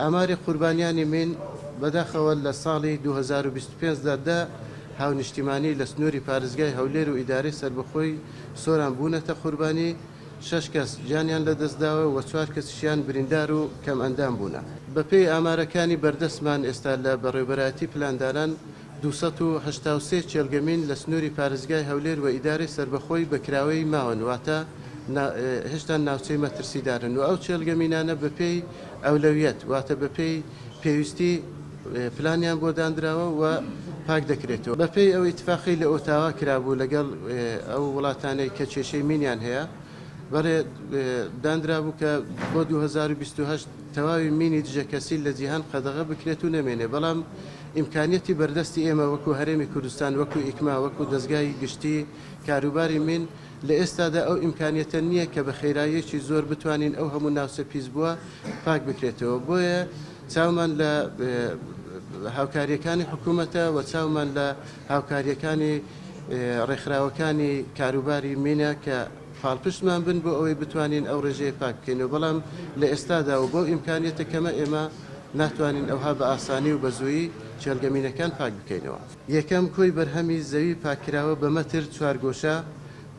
ئاماری قوربانیانی من بەداخەوە لە ساڵی 2025دا هاونیشتیمانی لە سنووری پارێزگای هەولێر و ئیدارەی سەربەخۆی سۆران بوونەتە قوربانی 6 کەس گیانیان لەدەستداوە و 4 کەسیشیان بریندار و کەم ئەندام بوونە. بەپێی ئامارەکانی بەردەستمان ئێستا لە بەڕێوەبەرایەتی پلاندانان 283 چێلگەمین لە سنووری پارێزگای هەولێر و ئیدارەی سەربەخۆی بەکراوەی ماون واتە هێشتا ناوچەی مەترسیدارن و ئەو چێلگەمینانە بەپێی ئەولەویەت واتە بەپێی پێویستی پلانیان بۆ دانراوە و پاک دەکرێتەوە. بەپێی ئەو ئیتفاقی لە ئۆتاوا کرابوو لەگەڵ ئەو وڵاتانەی کە کێشەی مینیان هەیە بەڕێ دانرابوو کە بۆ 2028 تەواوی مینی دژە کەسی لە جیهان قەدەغە بکرێت و نەمێنێ، بەڵام ئیمکانیەتی بەردەستی ئێمە وەکو هەرێمی کوردستان وەکو ئیکما وەکو دەستگای گشتی کاروباری من لە ئێستادا ئەو ئیمکانیەتە نییە کە بە خێراییەکی زۆر بتوانین ئەو هەموو ناوچە پیس بووە پاک بکرێتەوە. بۆیە چاومان لە هاوکاریەکانی حکوومەتە و چاومان لە هاوکاریەکانی ڕێکخراوەکانی کاروباری مینە کە پاڵپشتمان بن بۆ ئەوەی بتوانین ئەو ڕێژەیە پاک بکەینەوە، بەڵام لە ئێستادا و بۆ ئیمکانیەتەکەمە ئێمە ناتوانین ئەوها بە ئاسانی و بەزوویی چێلگەمینەکان پاک بکەینەوە. یەکەم کۆی بەرهەمی زەوی پاکراوە بە مەتر 4 گۆشە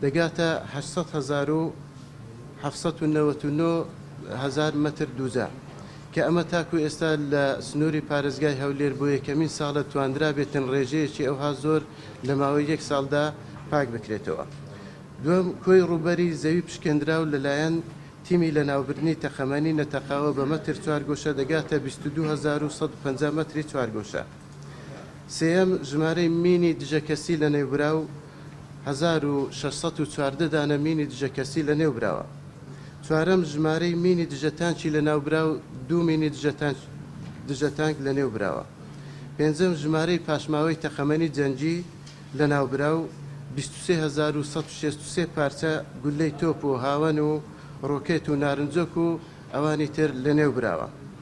دەگاتە 800,799 مەتر دووجا کە ئەمە تاکو ئێستا لە سنووری پارێزگای هەولێر بۆ یەکەمین ساڵە توانرا بێتن ڕێژەیەکی ئەوها زۆر لە ماوەی 1 ساڵدا پاک بکرێتەوە. دوم کۆی ڕووبەری زەوی پشکێنراو لەلایەن تیمی لە ناوبردنی تەخەمەنی نەتەقاوە بە مەتر 4 گۆشە دەگاتە 22,150 مەتری 4 گۆشە. سێەم ژمارەی مینی دژەکەسی لە نێوبراو 1614 دانە مینی دژەکەسی لە نێوبراوە. چوارەم ژمارەی مینی دژەتانکی لە ناوبراو 2 مینی دژەتانک لە نێوبراوە. پێنجەم ژمارەی پاشماوەی تەخەمەنی جەنگی لە ناوبراو 23,163 پارچە گولەی تۆپ و هاوەن و ڕۆکێت و نارنجۆک و ئەوانی تر لە نێوبراوە.